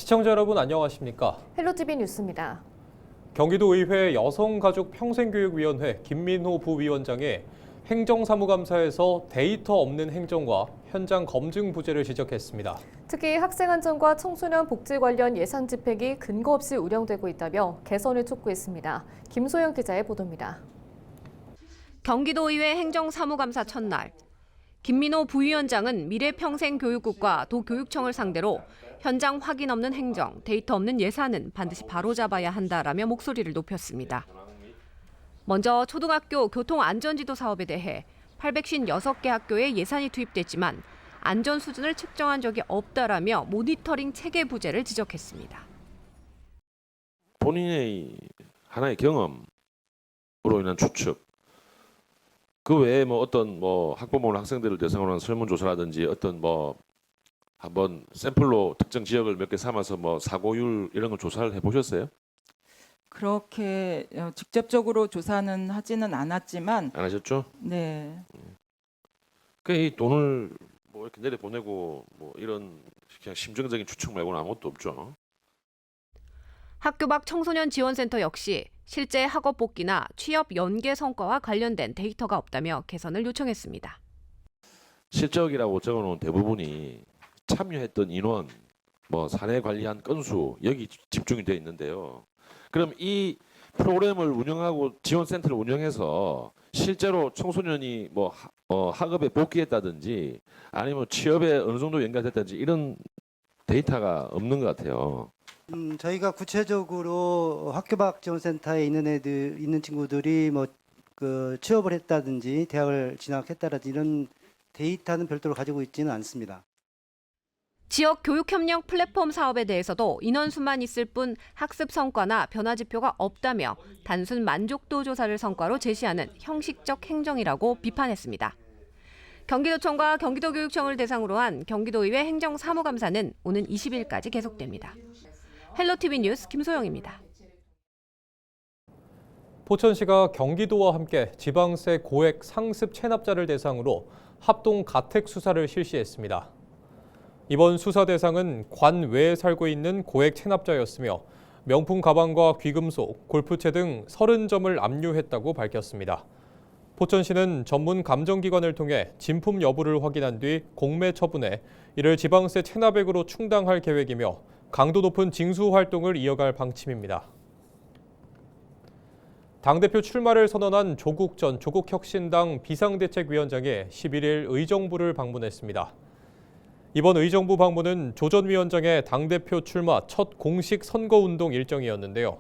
시청자 여러분 안녕하십니까? 헬로티비 뉴스입니다. 경기도의회 여성가족평생교육위원회 김민호 부위원장이 행정사무감사에서 데이터 없는 행정과 현장 검증 부재를 지적했습니다. 특히 학생 안전과 청소년 복지 관련 예산 집행이 근거 없이 운영되고 있다며 개선을 촉구했습니다. 김소영 기자의 보도입니다. 경기도의회 행정사무감사 첫날, 김민호 부위원장은 미래평생교육국과 도교육청을 상대로 현장 확인 없는 행정, 데이터 없는 예산은 반드시 바로잡아야 한다라며 목소리를 높였습니다. 먼저 초등학교 교통안전지도 사업에 대해 856개 학교에 예산이 투입됐지만 안전 수준을 측정한 적이 없다라며 모니터링 체계 부재를 지적했습니다. 본인의 하나의 경험으로 인한 추측, 그 외에 어떤 학부모나 학생들을 대상으로 한 설문조사라든지 어떤 한번 샘플로 특정 지역을 몇 개 삼아서 사고율 이런 걸 조사를 해보셨어요? 그렇게 직접적으로 조사는 하지는 않았지만. 안 하셨죠? 네. 이 돈을 이렇게 내려 보내고 이런 그냥 심정적인 추측 말고는 아무것도 없죠. 학교 밖 청소년 지원센터 역시 실제 학업 복귀나 취업 연계 성과와 관련된 데이터가 없다며 개선을 요청했습니다. 실적이라고 적어놓은 대부분이 참여했던 인원, 사내 관리한 건수 여기 집중이 되어 있는데요. 그럼 이 프로그램을 운영하고 지원센터를 운영해서 실제로 청소년이 학업에 복귀했다든지 아니면 취업에 어느 정도 연결됐다든지 이런 데이터가 없는 것 같아요. 저희가 구체적으로 학교 밖 지원센터에 있는 친구들이 취업을 했다든지 대학을 진학했다든지 이런 데이터는 별도로 가지고 있지는 않습니다. 지역 교육협력 플랫폼 사업에 대해서도 인원수만 있을 뿐 학습 성과나 변화 지표가 없다며 단순 만족도 조사를 성과로 제시하는 형식적 행정이라고 비판했습니다. 경기도청과 경기도교육청을 대상으로 한 경기도의회 행정사무감사는 오는 20일까지 계속됩니다. 헬로티비 뉴스 김소영입니다. 포천시가 경기도와 함께 지방세 고액 상습 체납자를 대상으로 합동 가택 수사를 실시했습니다. 이번 수사 대상은 관 외에 살고 있는 고액 체납자였으며 명품 가방과 귀금속, 골프채 등 30점을 압류했다고 밝혔습니다. 포천시는 전문 감정기관을 통해 진품 여부를 확인한 뒤 공매 처분해 이를 지방세 체납액으로 충당할 계획이며 강도 높은 징수 활동을 이어갈 방침입니다. 당대표 출마를 선언한 조국 전 조국혁신당 비상대책위원장이 11일 의정부를 방문했습니다. 이번 의정부 방문은 조 전 위원장의 당대표 출마 첫 공식 선거운동 일정이었는데요.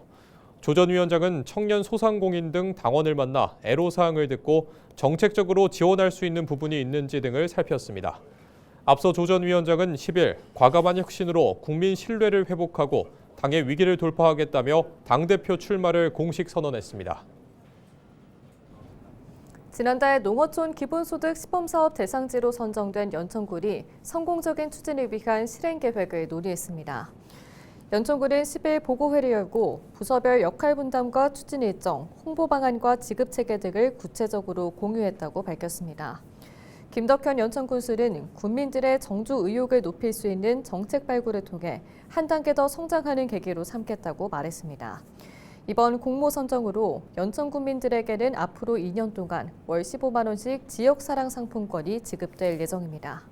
조 전 위원장은 청년 소상공인 등 당원을 만나 애로사항을 듣고 정책적으로 지원할 수 있는 부분이 있는지 등을 살폈습니다. 앞서 조 전 위원장은 10일 과감한 혁신으로 국민 신뢰를 회복하고 당의 위기를 돌파하겠다며 당대표 출마를 공식 선언했습니다. 지난달 농어촌 기본소득 시범사업 대상지로 선정된 연천군이 성공적인 추진을 위한 실행 계획을 논의했습니다. 연천군은 10일 보고회를 열고 부서별 역할 분담과 추진 일정, 홍보 방안과 지급 체계 등을 구체적으로 공유했다고 밝혔습니다. 김덕현 연천군수는 군민들의 정주 의욕을 높일 수 있는 정책 발굴을 통해 한 단계 더 성장하는 계기로 삼겠다고 말했습니다. 이번 공모 선정으로 연천 군민들에게는 앞으로 2년 동안 월 15만 원씩 지역사랑 상품권이 지급될 예정입니다.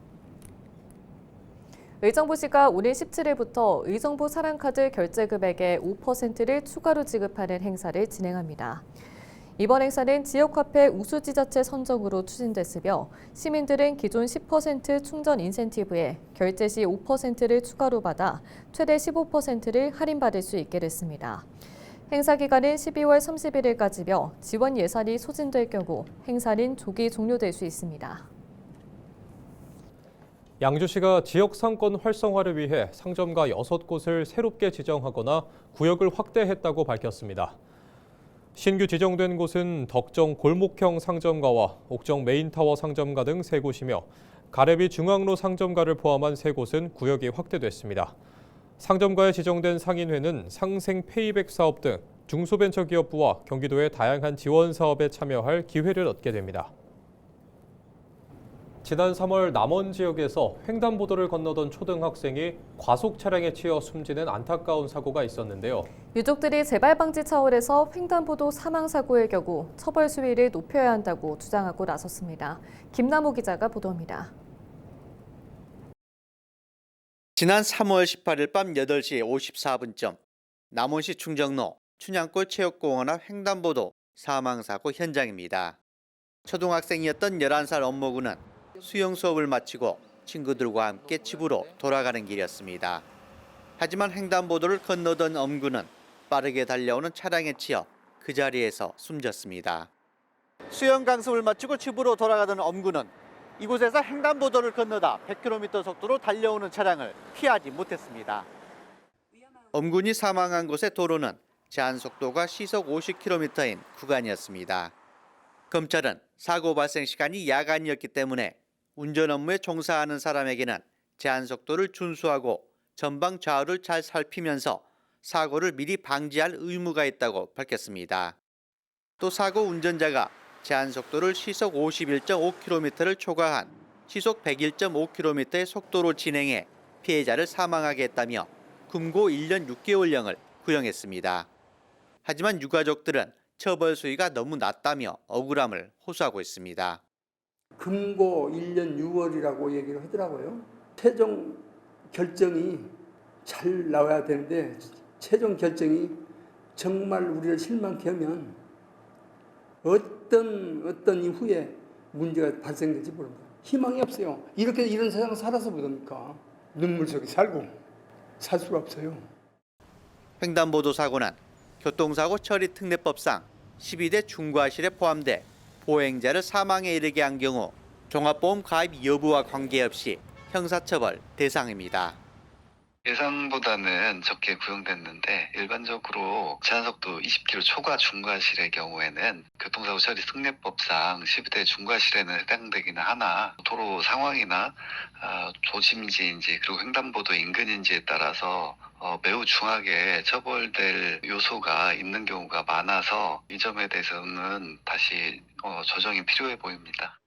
의정부시가 오늘 17일부터 의정부 사랑카드 결제 금액의 5%를 추가로 지급하는 행사를 진행합니다. 이번 행사는 지역화폐 우수지자체 선정으로 추진됐으며 시민들은 기존 10% 충전 인센티브에 결제 시 5%를 추가로 받아 최대 15%를 할인받을 수 있게 됐습니다. 행사 기간은 12월 31일까지며 지원 예산이 소진될 경우 행사는 조기 종료될 수 있습니다. 양주시가 지역 상권 활성화를 위해 상점가 6곳을 새롭게 지정하거나 구역을 확대했다고 밝혔습니다. 신규 지정된 곳은 덕정 골목형 상점가와 옥정 메인타워 상점가 등 3곳이며 가래비 중앙로 상점가를 포함한 3곳은 구역이 확대됐습니다. 상점가에 지정된 상인회는 상생 페이백 사업 등 중소벤처기업부와 경기도의 다양한 지원 사업에 참여할 기회를 얻게 됩니다. 지난 3월 남원 지역에서 횡단보도를 건너던 초등학생이 과속 차량에 치여 숨지는 안타까운 사고가 있었는데요. 유족들이 재발 방지 차원에서 횡단보도 사망 사고의 경우 처벌 수위를 높여야 한다고 주장하고 나섰습니다. 김남호 기자가 보도합니다. 지난 3월 18일 밤 8시 54분쯤 남원시 충정로 춘향골 체육공원 앞 횡단보도 사망사고 현장입니다. 초등학생이었던 11살 엄모군은 수영 수업을 마치고 친구들과 함께 집으로 돌아가는 길이었습니다. 하지만 횡단보도를 건너던 엄군은 빠르게 달려오는 차량에 치여 그 자리에서 숨졌습니다. 수영 강습을 마치고 집으로 돌아가던 엄군은 이곳에서 횡단보도를 건너다 100km 속도로 달려오는 차량을 피하지 못했습니다. 엄군이 사망한 곳의 도로는 제한속도가 시속 50km인 구간이었습니다. 검찰은 사고 발생 시간이 야간이었기 때문에 운전 업무에 종사하는 사람에게는 제한속도를 준수하고 전방 좌우를 잘 살피면서 사고를 미리 방지할 의무가 있다고 밝혔습니다. 또 사고 운전자가 제한속도를 시속 51.5km를 초과한 시속 101.5km의 속도로 진행해 피해자를 사망하게 했다며 금고 1년 6개월형을 구형했습니다. 하지만 유가족들은 처벌 수위가 너무 낮다며 억울함을 호소하고 있습니다. 금고 1년 6월이라고 얘기를 하더라고요. 최종 결정이 잘 나와야 되는데 최종 결정이 정말 우리를 실망케 하면 어떤 이후에 문제가 발생될지 모릅니다. 희망이 없어요. 이런 세상 살아서 못합니까? 눈물 속에 살고 살 수가 없어요. 횡단보도 사고는 교통사고 처리 특례법상 12대 중과실에 포함돼 보행자를 사망에 이르게 한 경우 종합보험 가입 여부와 관계없이 형사처벌 대상입니다. 예상보다는 적게 구형됐는데 일반적으로 제한속도 20km 초과 중과실의 경우에는 교통사고 처리 특례법상 12대 중과실에는 해당되기는 하나 도로 상황이나 조심지인지 그리고 횡단보도 인근인지에 따라서 매우 중하게 처벌될 요소가 있는 경우가 많아서 이 점에 대해서는 다시 조정이 필요해 보입니다.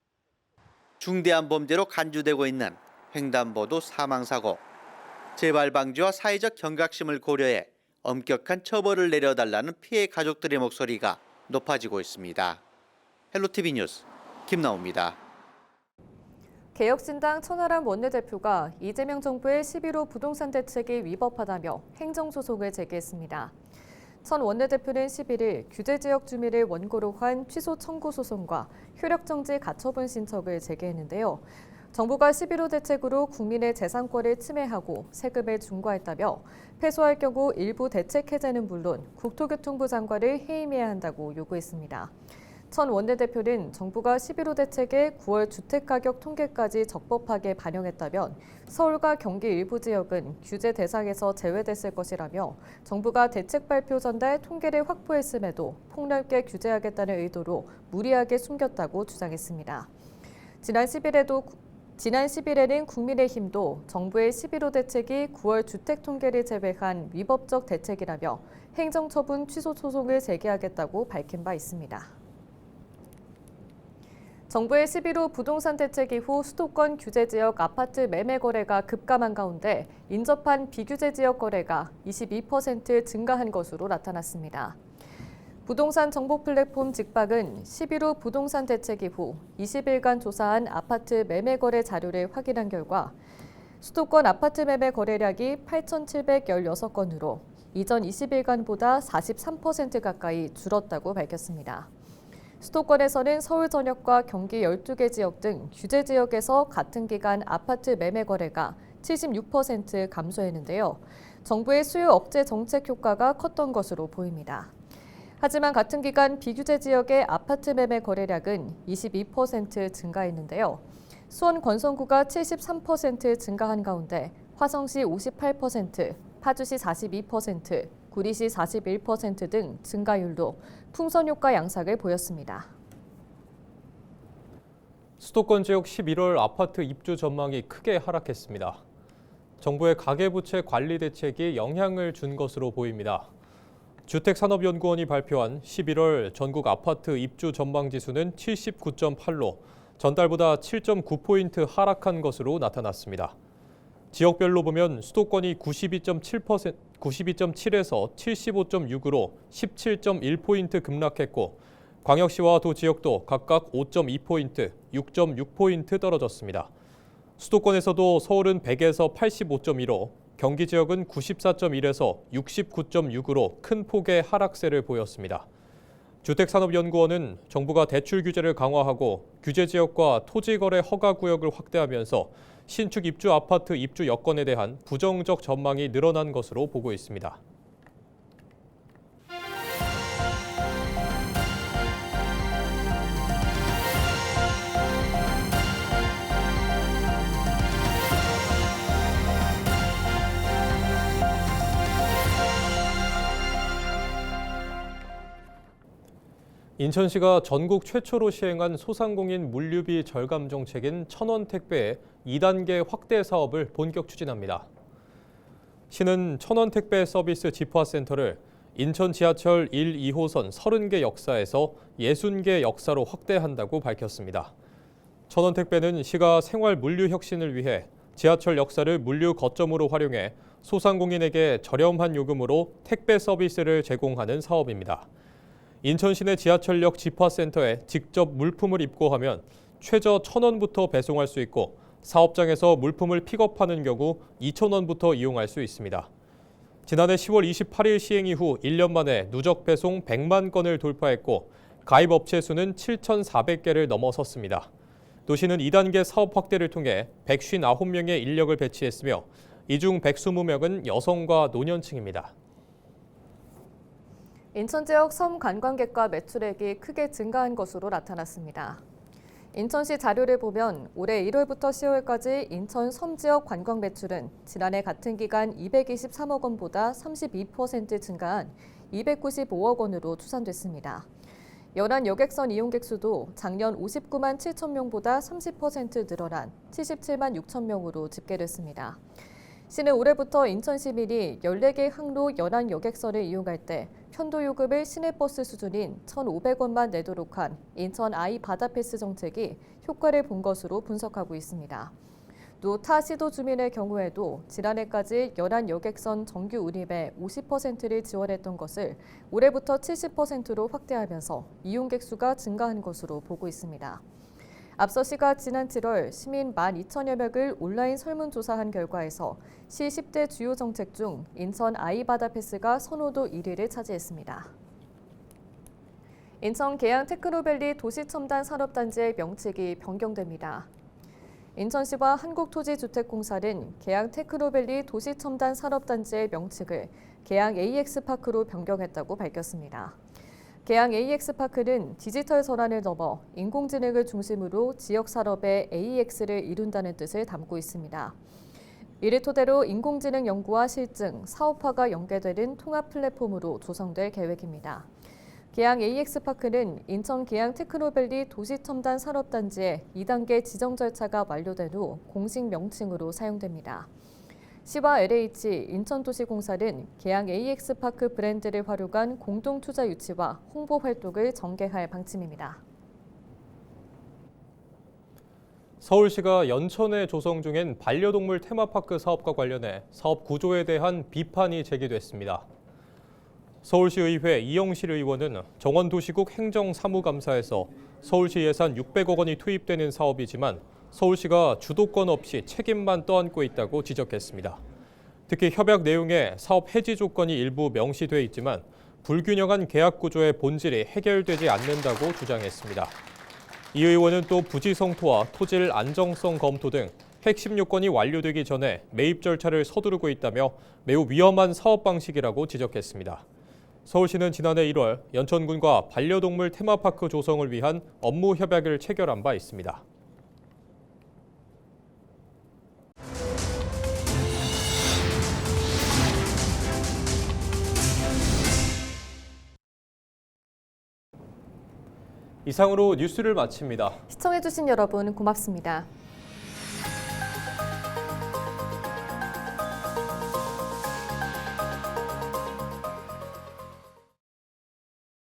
중대한 범죄로 간주되고 있는 횡단보도 사망사고. 재발 방지와 사회적 경각심을 고려해 엄격한 처벌을 내려달라는 피해 가족들의 목소리가 높아지고 있습니다. 헬로티비 뉴스 김나옵니다. 개혁신당 천하람 원내대표가 이재명 정부의 11호 부동산 대책이 위법하다며 행정소송을 제기했습니다. 천 원내대표는 11일 규제지역 주민을 원고로 한 취소 청구 소송과 효력정지 가처분 신청을 제기했는데요. 정부가 11호 대책으로 국민의 재산권을 침해하고 세금을 중과했다며 패소할 경우 일부 대책 해제는 물론 국토교통부 장관을 해임해야 한다고 요구했습니다. 천 원내대표는 정부가 11호 대책에 9월 주택가격 통계까지 적법하게 반영했다면 서울과 경기 일부 지역은 규제 대상에서 제외됐을 것이라며 정부가 대책 발표 전달 통계를 확보했음에도 폭넓게 규제하겠다는 의도로 무리하게 숨겼다고 주장했습니다. 지난 10일에는 국민의힘도 정부의 11호 대책이 9월 주택 통계를 제외한 위법적 대책이라며 행정처분 취소 소송을 제기하겠다고 밝힌 바 있습니다. 정부의 11호 부동산 대책 이후 수도권 규제지역 아파트 매매 거래가 급감한 가운데 인접한 비규제 지역 거래가 22% 증가한 것으로 나타났습니다. 부동산 정보 플랫폼 직박은 11호 부동산 대책 이후 20일간 조사한 아파트 매매 거래 자료를 확인한 결과 수도권 아파트 매매 거래량이 8,716건으로 이전 20일간보다 43% 가까이 줄었다고 밝혔습니다. 수도권에서는 서울 전역과 경기 12개 지역 등 규제 지역에서 같은 기간 아파트 매매 거래가 76% 감소했는데요. 정부의 수요 억제 정책 효과가 컸던 것으로 보입니다. 하지만 같은 기간 비규제 지역의 아파트 매매 거래량은 22% 증가했는데요. 수원 권성구가 73% 증가한 가운데 화성시 58%, 파주시 42%, 구리시 41% 등 증가율도 풍선 효과 양상을 보였습니다. 수도권 지역 11월 아파트 입주 전망이 크게 하락했습니다. 정부의 가계부채 관리 대책이 영향을 준 것으로 보입니다. 주택산업연구원이 발표한 11월 전국 아파트 입주 전망 지수는 79.8로 전달보다 7.9포인트 하락한 것으로 나타났습니다. 지역별로 보면 수도권이 92.7에서 75.6으로 17.1포인트 급락했고 광역시와 도 지역도 각각 5.2포인트, 6.6포인트 떨어졌습니다. 수도권에서도 서울은 100에서 85.2로 경기 지역은 94.1에서 69.6으로 큰 폭의 하락세를 보였습니다. 주택산업연구원은 정부가 대출 규제를 강화하고 규제 지역과 토지거래 허가 구역을 확대하면서 신축 입주 아파트 입주 여건에 대한 부정적 전망이 늘어난 것으로 보고 있습니다. 인천시가 전국 최초로 시행한 소상공인 물류비 절감 정책인 1000원 택배의 2단계 확대 사업을 본격 추진합니다. 시는 1000원 택배 서비스 집화센터를 인천 지하철 1, 2호선 30개 역사에서 60개 역사로 확대한다고 밝혔습니다. 1000원 택배는 시가 생활 물류 혁신을 위해 지하철 역사를 물류 거점으로 활용해 소상공인에게 저렴한 요금으로 택배 서비스를 제공하는 사업입니다. 인천 시내 지하철역 집화센터에 직접 물품을 입고하면 최저 1,000원부터 배송할 수 있고 사업장에서 물품을 픽업하는 경우 2,000원부터 이용할 수 있습니다. 지난해 10월 28일 시행 이후 1년 만에 누적 배송 100만 건을 돌파했고 가입 업체 수는 7,400개를 넘어섰습니다. 도시는 2단계 사업 확대를 통해 159명의 인력을 배치했으며 이 중 120명은 여성과 노년층입니다. 인천 지역 섬 관광객과 매출액이 크게 증가한 것으로 나타났습니다. 인천시 자료를 보면 올해 1월부터 10월까지 인천 섬 지역 관광 매출은 지난해 같은 기간 223억 원보다 32% 증가한 295억 원으로 추산됐습니다. 연안 여객선 이용객 수도 작년 59만 7천 명보다 30% 늘어난 77만 6천 명으로 집계됐습니다. 시는 올해부터 인천 시민이 14개 항로 연안 여객선을 이용할 때 편도 요금을 시내버스 수준인 1,500원만 내도록 한 인천 아이 바다 패스 정책이 효과를 본 것으로 분석하고 있습니다. 또 타 시도 주민의 경우에도 지난해까지 연안 여객선 정규 운임의 50%를 지원했던 것을 올해부터 70%로 확대하면서 이용객 수가 증가한 것으로 보고 있습니다. 앞서 시가 지난 7월 시민 12,000여 명을 온라인 설문조사한 결과에서 시 10대 주요 정책 중 인천 아이바다 패스가 선호도 1위를 차지했습니다. 인천 계양 테크노밸리 도시첨단 산업단지의 명칭이 변경됩니다. 인천시와 한국토지주택공사는 계양 테크노밸리 도시첨단 산업단지의 명칭을 계양 AX파크로 변경했다고 밝혔습니다. 계양 AX파크는 디지털 전환을 넘어 인공지능을 중심으로 지역산업의 AX를 이룬다는 뜻을 담고 있습니다. 이를 토대로 인공지능 연구와 실증, 사업화가 연계되는 통합 플랫폼으로 조성될 계획입니다. 계양 AX파크는 인천 계양 테크노밸리 도시첨단 산업단지의 2단계 지정 절차가 완료된 후 공식 명칭으로 사용됩니다. 시와 LH, 인천도시공사는 계양 AX파크 브랜드를 활용한 공동투자 유치와 홍보 활동을 전개할 방침입니다. 서울시가 연천에 조성 중인 반려동물 테마파크 사업과 관련해 사업 구조에 대한 비판이 제기됐습니다. 서울시의회 이영실 의원은 정원도시국 행정사무감사에서 서울시 예산 600억 원이 투입되는 사업이지만 서울시가 주도권 없이 책임만 떠안고 있다고 지적했습니다. 특히 협약 내용에 사업 해지 조건이 일부 명시돼 있지만 불균형한 계약 구조의 본질이 해결되지 않는다고 주장했습니다. 이 의원은 또 부지 성토와 토질 안정성 검토 등 핵심 요건이 완료되기 전에 매입 절차를 서두르고 있다며 매우 위험한 사업 방식이라고 지적했습니다. 서울시는 지난해 1월 연천군과 반려동물 테마파크 조성을 위한 업무 협약을 체결한 바 있습니다. 이상으로 뉴스를 마칩니다. 시청해주신 여러분 고맙습니다.